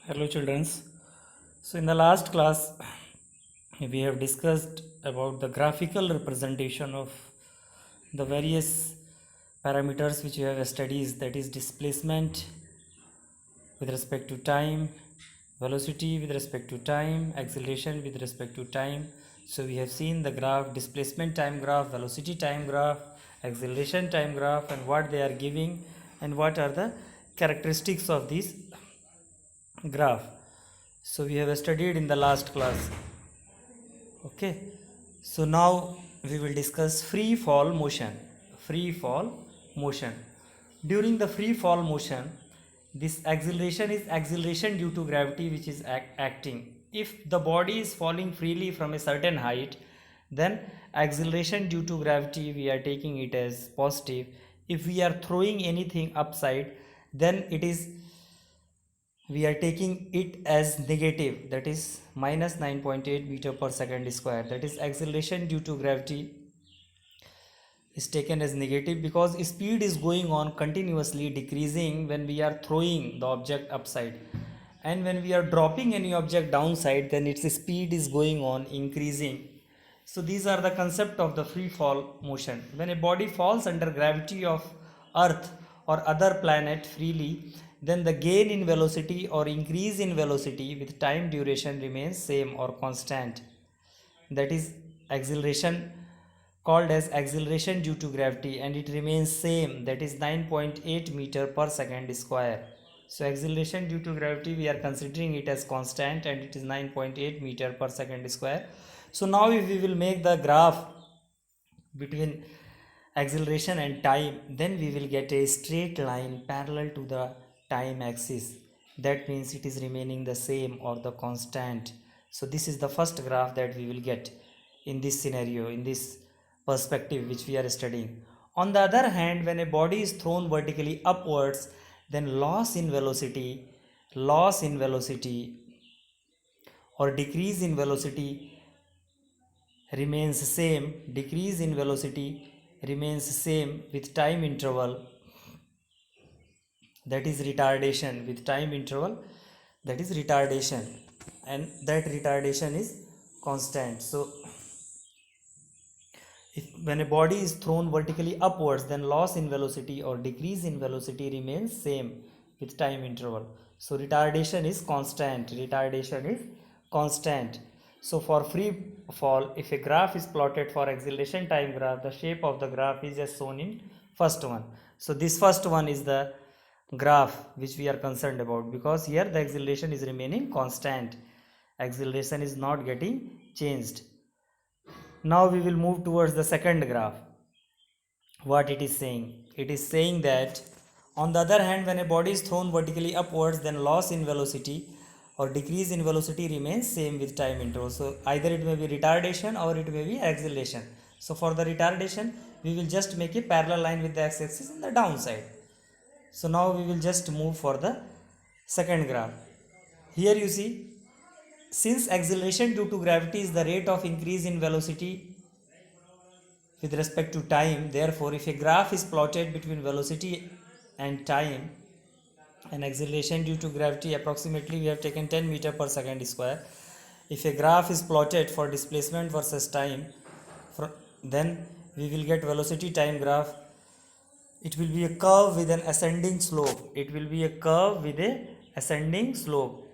Hello, children. So, in the last class, we have discussed about the graphical representation of the various parameters which we have studied, that is displacement with respect to time, velocity with respect to time, acceleration with respect to time. So, we have seen the graph, displacement time graph, velocity time graph, acceleration time graph, and what they are giving and what are the characteristics of these graph. So we have studied in the last class. Okay, so now we will discuss free fall motion. Free fall motion. During the free fall motion, this acceleration is acceleration due to gravity which is acting. If the body is falling freely from a certain height, then acceleration due to gravity we are taking it as positive. If we are throwing anything upside, then it is we are taking it as negative, that is minus 9.8 meter per second square. That is acceleration due to gravity is taken as negative because speed is going on continuously decreasing when we are throwing the object upside, and when we are dropping any object downside, then its speed is going on increasing. So these are the concept of the free fall motion. When a body falls under gravity of earth or other planet freely, then the gain in velocity or increase in velocity with time duration remains same or constant. That is acceleration, called as acceleration due to gravity, and it remains same, that is 9.8 meter per second square. So acceleration due to gravity we are considering it as constant, and it is 9.8 meter per second square. So now if we will make the graph between acceleration and time, then we will get a straight line parallel to the time axis. That means it is remaining the same or the constant. So this is the first graph that we will get in this scenario, in this perspective which we are studying. On the other hand, when a body is thrown vertically upwards, then loss in velocity or decrease in velocity remains same, decrease in velocity remains same with time interval, that is retardation, with time interval, that is retardation, and that retardation is constant. So if when a body is thrown vertically upwards, then loss in velocity or decrease in velocity remains same with time interval. So retardation is constant, retardation is constant. So for free fall, if a graph is plotted for acceleration time graph, the shape of the graph is as shown in first one. So this first one is the graph which we are concerned about, because here the acceleration is remaining constant, acceleration is not getting changed. Now we will move towards the second graph. What it is saying? It is saying that on the other hand, when a body is thrown vertically upwards, then loss in velocity or decrease in velocity remains same with time interval. So either it may be retardation or it may be acceleration. So for the retardation, we will just make a parallel line with the x-axis in the downside. So now we will just move for the second graph. Here you see, since acceleration due to gravity is the rate of increase in velocity with respect to time, therefore if a graph is plotted between velocity and time and acceleration due to gravity, approximately we have taken 10 meter per second square. If a graph is plotted for displacement versus time, then we will get velocity time graph. It will be a curve with an ascending slope. It will be a curve with a ascending slope.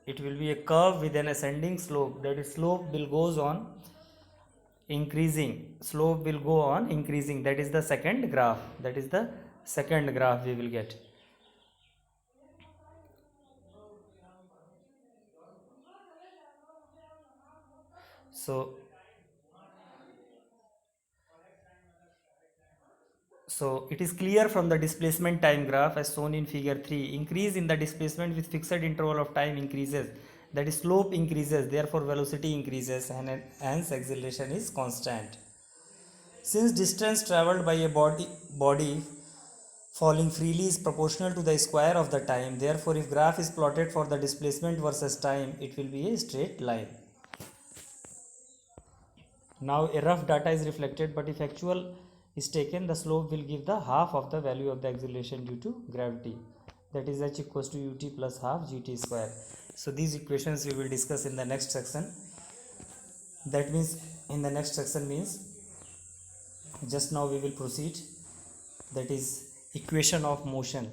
It will be a curve with an ascending slope. That is, slope will goes on increasing, slope will go on increasing. That is the second graph, that is the second graph we will get. So it is clear from the displacement time graph as shown in figure 3, increase in the displacement with fixed interval of time increases, that is slope increases, therefore velocity increases, and hence acceleration is constant. Since distance traveled by a body falling freely is proportional to the square of the time, therefore if graph is plotted for the displacement versus time, it will be a straight line. Now a rough data is reflected, but if actual is taken, the slope will give the half of the value of the acceleration due to gravity. that is h equals to ut plus half gt square. So these equations we will discuss in the next section. That means in the next section means just now we will proceed, that is equation of motion.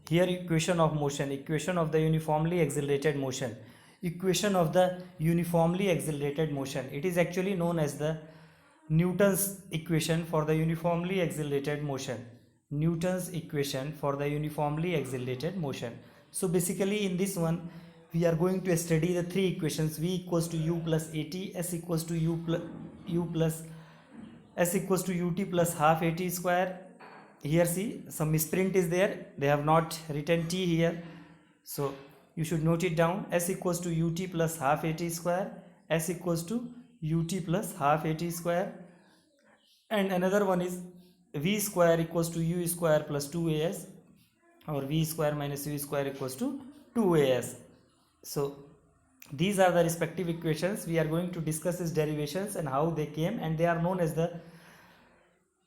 Here equation of motion, equation of the uniformly accelerated motion, equation of the uniformly accelerated motion. It is actually known as the Newton's equation for the uniformly accelerated motion. Newton's equation for the uniformly accelerated motion. So basically in this one we are going to study the three equations: v equals to u plus at, s equals to u plus s equals to ut plus half at square. Here see some misprint is there, they have not written t here, so you should note it down. S equals to ut plus half at square, s equals to ut plus half at square, and another one is v square equals to u square plus 2as, or v square minus u square equals to 2as. So these are the respective equations. We are going to discuss its derivations and how they came, and they are known as the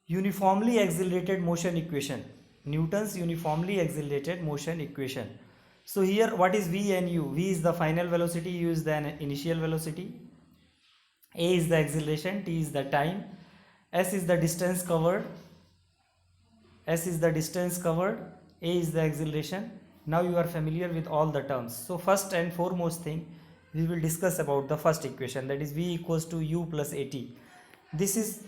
uniformly accelerated motion equation, Newton's uniformly accelerated motion equation. So here what is v and u? V is the final velocity, u is the initial velocity, a is the acceleration, t is the time, s is the distance covered, a is the acceleration. Now you are familiar with all the terms. So first and foremost thing, we will discuss about the first equation, that is v equals to u plus at. This is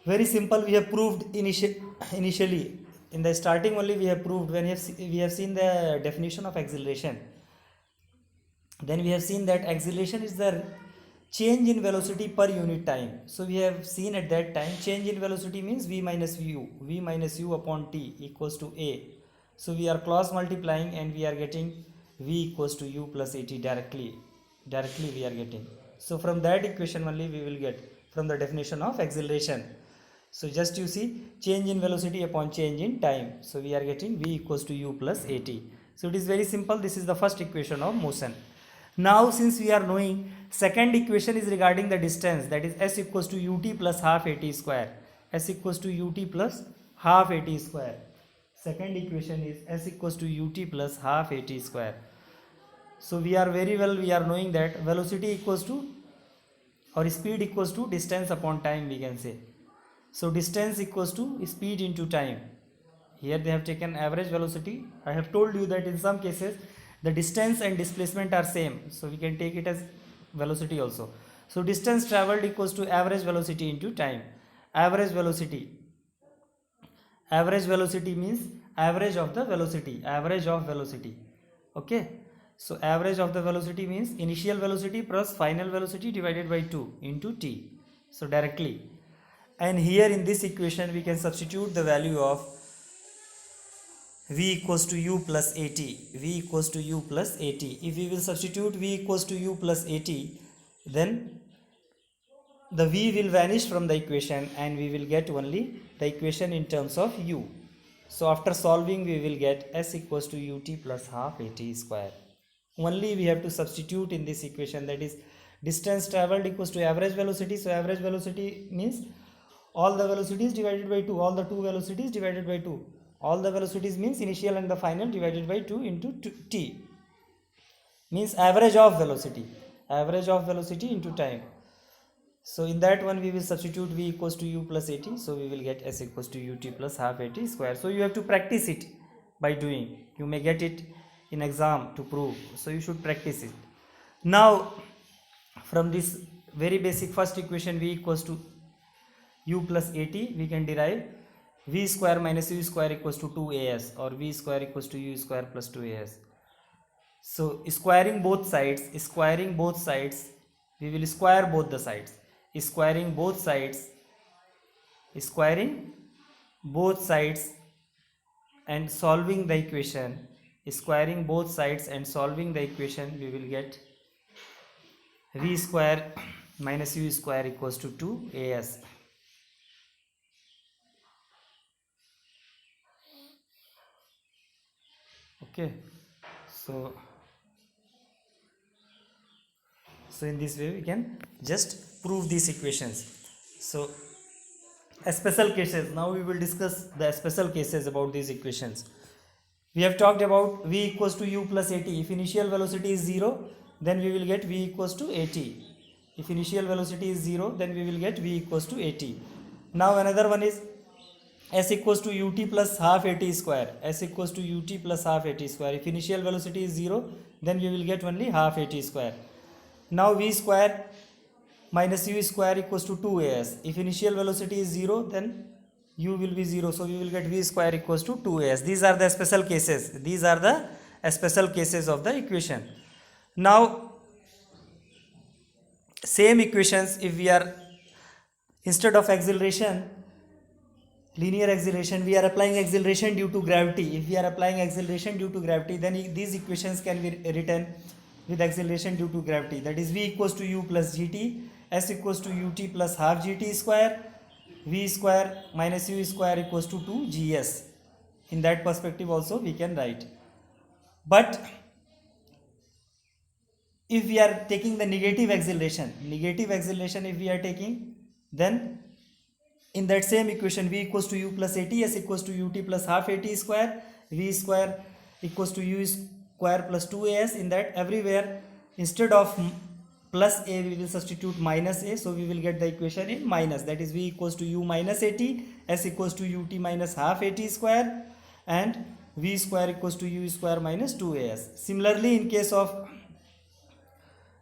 very simple. We have proved initially in the starting only. We have proved when we have seen the definition of acceleration. Then we have seen that acceleration is the change in velocity per unit time. So we have seen at that time change in velocity means v minus u upon t equals to a. So we are cross multiplying and we are getting v equals to u plus at directly we are getting. So from that equation only we will get from the definition of acceleration. So just you see change in velocity upon change in time. So we are getting v equals to u plus at. So it is very simple. This is the first equation of motion. Now since we are knowing, second equation is regarding the distance, that is s equals to ut plus half at square. S equals to ut plus half at square. Second equation is s equals to ut plus half at square. So we are knowing that velocity equals to, or speed equals to distance upon time, we can say. So distance equals to speed into time. Here they have taken average velocity. I have told you that in some cases the distance and displacement are same, so we can take it as velocity also. So distance traveled equals to average velocity into time. Average velocity means average of the velocity, okay. So average of the velocity means initial velocity plus final velocity divided by 2 into t. So directly, and here in this equation we can substitute the value of v equals to u plus at. If we will substitute v equals to u plus at, then the v will vanish from the equation and we will get only the equation in terms of u. So after solving we will get s equals to ut plus half at square. Only we have to substitute in this equation, that is distance traveled equals to average velocity. So average velocity means all the velocities divided by 2, all the two velocities divided by 2. All the velocities means initial and the final divided by 2 into t, means average of velocity into time. So in that one we will substitute v equals to u plus at, so we will get s equals to ut plus half at square. So you have to practice it by doing. You may get it in exam to prove, so you should practice it. Now from this very basic first equation, v equals to u plus at, we can derive v square minus u square equals to 2as, or v square equals to u square plus 2as. So squaring both sides, we will square both the sides. Squaring both sides and solving the equation, we will get v square minus u square equals to 2as. Okay, so in this way we can just prove these equations. So special cases, now we will discuss the special cases about these equations. We have talked about v equals to u plus at. If initial velocity is 0, then we will get v equals to at. If initial velocity is 0, then we will get v equals to at. Now another one is s equals to ut plus half at square. S equals to ut plus half at square. If initial velocity is 0, then we will get only half at square. Now v square minus u square equals to 2as. If initial velocity is 0, then u will be 0, so we will get v square equals to 2as. These are the special cases. These are the special cases of the equation. Now same equations, if we are, instead of acceleration, linear acceleration, we are applying acceleration due to gravity. If we are applying acceleration due to gravity, then these equations can be written with acceleration due to gravity. That is v equals to u plus gt, s equals to ut plus half gt square, v square minus u square equals to 2 gs. In that perspective also we can write. But if we are taking the negative acceleration if we are taking, then in that same equation v equals to u plus at, s equals to ut plus half at square, v square equals to u square plus 2as. In that everywhere instead of plus a we will substitute minus a, so we will get the equation in minus. That is v equals to u minus at, s equals to ut minus half at square, and v square equals to u square minus 2as. Similarly, in case of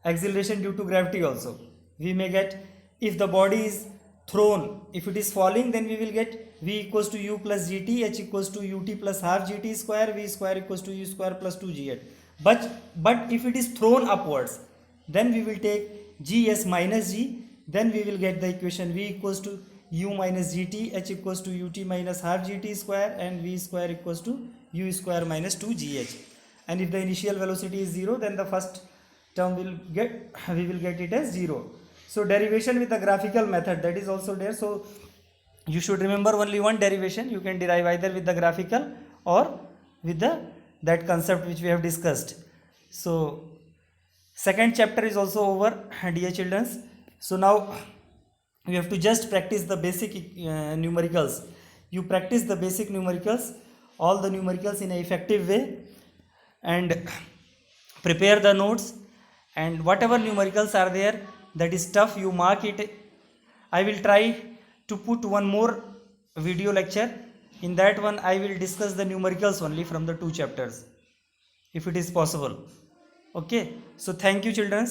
acceleration due to gravity also, we may get, if the body is thrown, if it is falling, then we will get v equals to u plus gt, h equals to ut plus half gt square, v square equals to u square plus 2gt. But if it is thrown upwards, then we will take gs minus g, then we will get the equation v equals to u minus gt, h equals to ut minus half gt square, and v square equals to u square minus 2gh. And if the initial velocity is 0, then the first term we will get it as 0. So derivation with the graphical method, that is also there. So you should remember only one derivation. You can derive either with the graphical or with that concept which we have discussed. So second chapter is also over, dear children. So now we have to just practice the basic numericals. You practice the basic numericals, all the numericals in an effective way, and prepare the notes, and whatever numericals are there that is tough, you mark it. I will try to put one more video lecture. In that one I will discuss the numericals only from the 2 chapters, if it is possible. Okay, so thank you children.